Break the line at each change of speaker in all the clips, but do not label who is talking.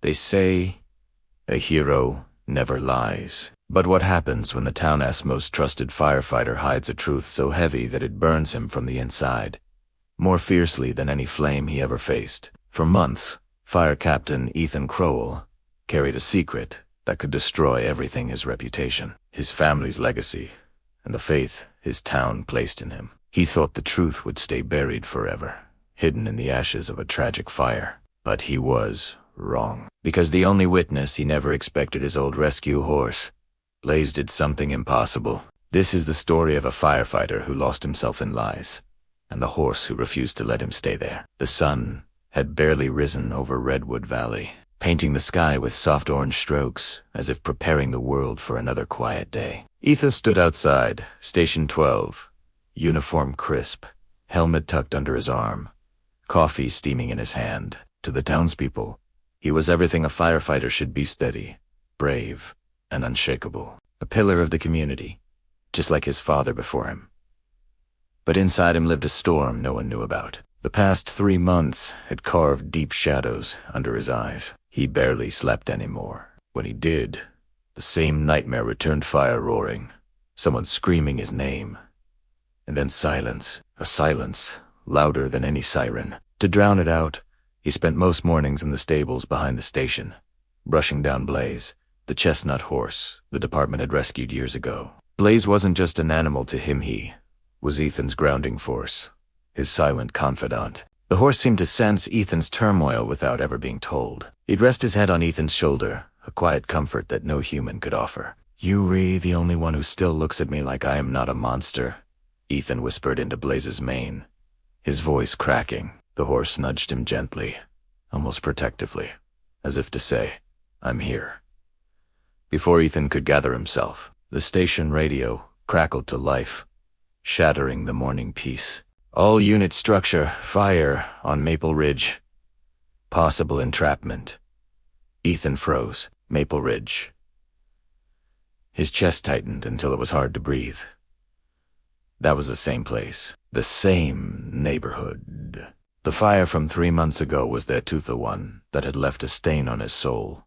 They say a hero never lies. But what happens when the town's most trusted firefighter hides a truth so heavy that it burns him from the inside, more fiercely than any flame he ever faced? For months, Fire Captain Ethan Crowell carried a secret that could destroy everything: his reputation, his family's legacy, and the faith his town placed in him. He thought the truth would stay buried forever, hidden in the ashes of a tragic fire. But he was wrong, because the only witness he never expected, his old rescue horse, Blaze, did something impossible. This is the story of a firefighter who lost himself in lies, and the horse who refused to let him stay there. The sun had barely risen over Redwood Valley, painting the sky with soft orange strokes, as if preparing the world for another quiet day. Ethan stood outside, Station 12, uniform crisp, helmet tucked under his arm, coffee steaming in his hand. To the townspeople, he was everything a firefighter should be: steady, brave, and unshakable. A pillar of the community, just like his father before him. But inside him lived a storm no one knew about. The past 3 months had carved deep shadows under his eyes. He barely slept anymore. When he did, the same nightmare returned: fire roaring, someone screaming his name, and then silence, a silence louder than any siren. To drown it out, he spent most mornings in the stables behind the station, brushing down Blaze, the chestnut horse the department had rescued years ago. Blaze wasn't just an animal to him, he was Ethan's grounding force, his silent confidant. The horse seemed to sense Ethan's turmoil without ever being told. He'd rest his head on Ethan's shoulder, a quiet comfort that no human could offer. "You're the only one who still looks at me like I am not a monster," Ethan whispered into Blaze's mane, his voice cracking. The horse nudged him gently, almost protectively, as if to say, "I'm here." Before Ethan could gather himself, the station radio crackled to life, shattering the morning peace. "All unit structure, fire on Maple Ridge. Possible entrapment." Ethan froze. Maple Ridge. His chest tightened until it was hard to breathe. That was the same place, the same neighborhood. The fire from 3 months ago was the one that had left a stain on his soul.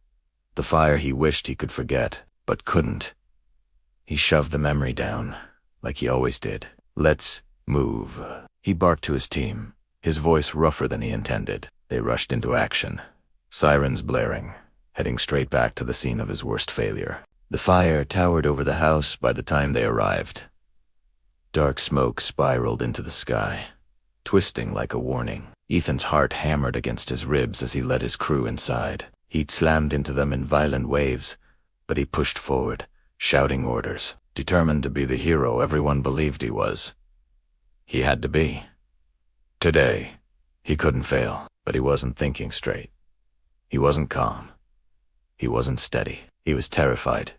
The fire he wished he could forget, but couldn't. He shoved the memory down, like he always did. "Let's move," he barked to his team, his voice rougher than he intended. They rushed into action, sirens blaring, heading straight back to the scene of his worst failure. The fire towered over the house by the time they arrived. Dark smoke spiraled into the sky, twisting like a warning. Ethan's heart hammered against his ribs as he led his crew inside. Heat slammed into them in violent waves, but he pushed forward, shouting orders, determined to be the hero everyone believed he was. He had to be. Today, he couldn't fail, but he wasn't thinking straight. He wasn't calm. He wasn't steady. He was terrified,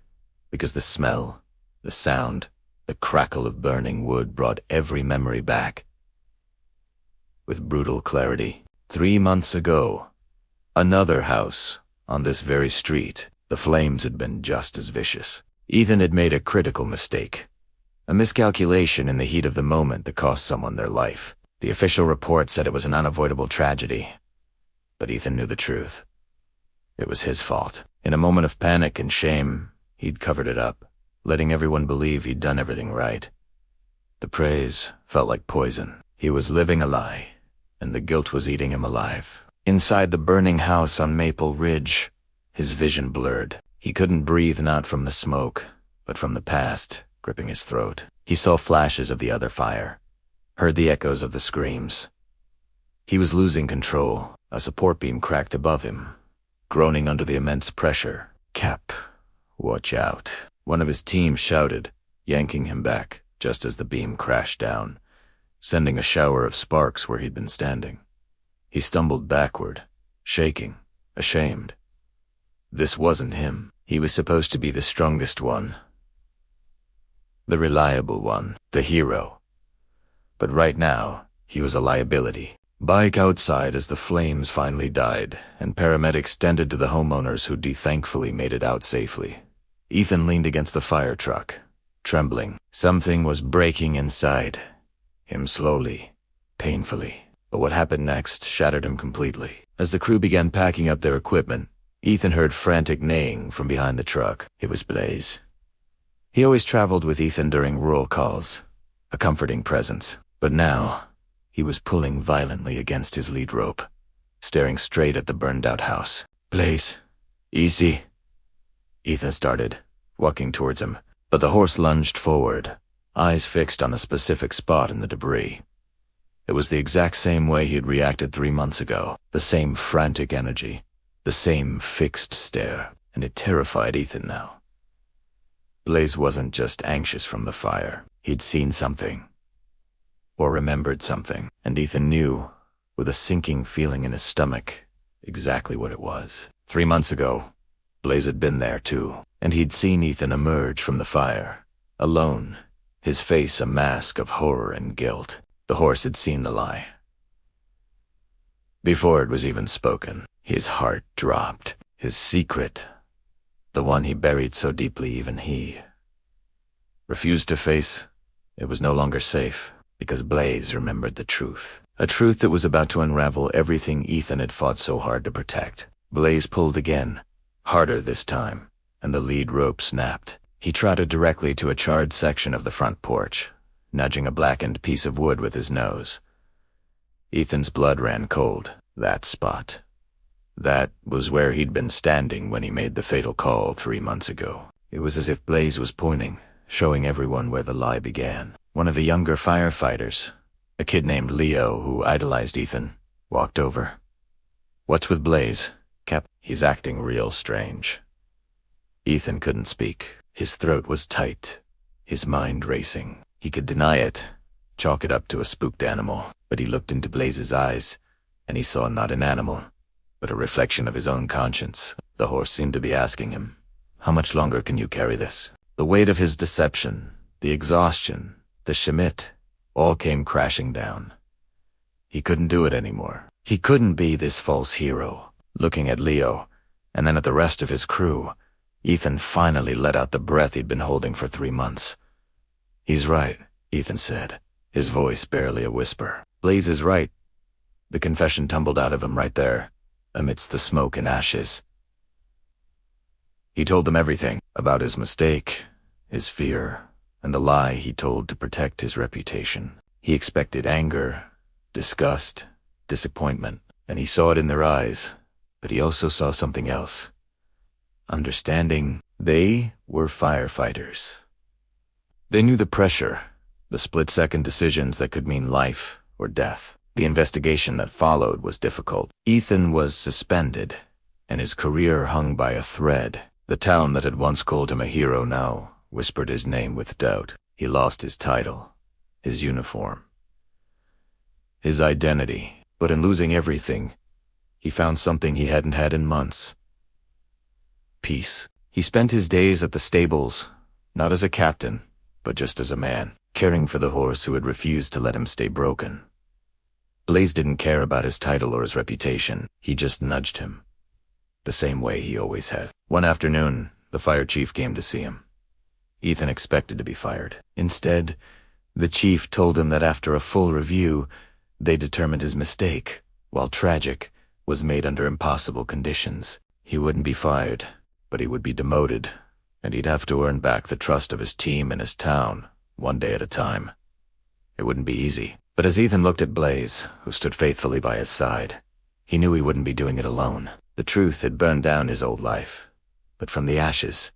because the smell, the sound, the crackle of burning wood brought every memory back. With brutal clarity, 3 months ago, another house on this very street, the flames had been just as vicious. Ethan had made a critical mistake, a miscalculation in the heat of the moment that cost someone their life. The official report said it was an unavoidable tragedy, but Ethan knew the truth. It was his fault. In a moment of panic and shame, he'd covered it up, letting everyone believe he'd done everything right. The praise felt like poison. He was living a lie, and the guilt was eating him alive. Inside the burning house on Maple Ridge, his vision blurred. He couldn't breathe, not from the smoke, but from the past gripping his throat. He saw flashes of the other fire, heard the echoes of the screams. He was losing control. A support beam cracked above him, groaning under the immense pressure. "Cap, watch out," one of his team shouted, yanking him back just as the beam crashed down, sending a shower of sparks where he'd been standing. He stumbled backward, shaking, ashamed. This wasn't him. He was supposed to be the strongest one, the reliable one, the hero. But right now, he was a liability. Bike outside as the flames finally died, and paramedics tended to the homeowners who thankfully made it out safely. Ethan leaned against the fire truck, trembling. Something was breaking inside him, slowly, painfully. But what happened next shattered him completely. As the crew began packing up their equipment, Ethan heard frantic neighing from behind the truck. It was Blaze. He always traveled with Ethan during rural calls, a comforting presence. But now, he was pulling violently against his lead rope, staring straight at the burned-out house. "Blaze, easy," Ethan started, walking towards him, but the horse lunged forward, eyes fixed on a specific spot in the debris. It was the exact same way he had reacted 3 months ago, the same frantic energy, the same fixed stare, and it terrified Ethan now. Blaze wasn't just anxious from the fire. He'd seen something, or remembered something, and Ethan knew, with a sinking feeling in his stomach, exactly what it was. 3 months ago, Blaze had been there too, and he'd seen Ethan emerge from the fire, alone, his face a mask of horror and guilt. The horse had seen the lie. Before it was even spoken, his heart dropped. His secret, the one he buried so deeply even he refused to face, it was no longer safe, because Blaze remembered the truth. A truth that was about to unravel everything Ethan had fought so hard to protect. Blaze pulled again, harder this time, and the lead rope snapped. He trotted directly to a charred section of the front porch, nudging a blackened piece of wood with his nose. Ethan's blood ran cold. That spot. That was where he'd been standing when he made the fatal call 3 months ago. It was as if Blaze was pointing, showing everyone where the lie began. One of the younger firefighters, a kid named Leo who idolized Ethan, walked over. "What's with Blaze, Cap? He's acting real strange." Ethan couldn't speak. His throat was tight, his mind racing. He could deny it, chalk it up to a spooked animal, but he looked into Blaze's eyes, and he saw not an animal, but a reflection of his own conscience. The horse seemed to be asking him, "How much longer can you carry this?" The weight of his deception, the exhaustion, the Schmidt, all came crashing down. He couldn't do it anymore. He couldn't be this false hero. Looking at Leo, and then at the rest of his crew, Ethan finally let out the breath he'd been holding for 3 months. "He's right," Ethan said, his voice barely a whisper. "Blaze is right." The confession tumbled out of him right there, amidst the smoke and ashes. He told them everything about his mistake, his fear, and the lie he told to protect his reputation. He expected anger, disgust, disappointment, and he saw it in their eyes, but he also saw something else. Understanding. They were firefighters. They knew the pressure, the split-second decisions that could mean life or death. The investigation that followed was difficult. Ethan was suspended, and his career hung by a thread. The town that had once called him a hero now whispered his name with doubt. He lost his title, his uniform, his identity. But in losing everything, he found something he hadn't had in months. Peace. He spent his days at the stables, not as a captain, but just as a man, caring for the horse who had refused to let him stay broken. Blaze didn't care about his title or his reputation. He just nudged him, the same way he always had. One afternoon, the fire chief came to see him. Ethan expected to be fired. Instead, the chief told him that after a full review, they determined his mistake, while tragic, was made under impossible conditions. He wouldn't be fired, but he would be demoted, and he'd have to earn back the trust of his team and his town, one day at a time. It wouldn't be easy. But as Ethan looked at Blaze, who stood faithfully by his side, he knew he wouldn't be doing it alone. The truth had burned down his old life, but from the ashes,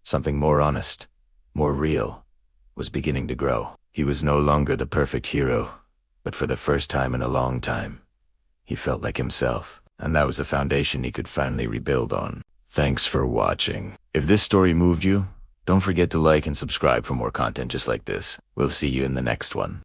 something more honest, more real, was beginning to grow. He was no longer the perfect hero, but for the first time in a long time, he felt like himself, and that was a foundation he could finally rebuild on. Thanks for watching. If this story moved you, don't forget to like and subscribe for more content just like this. We'll see you in the next one.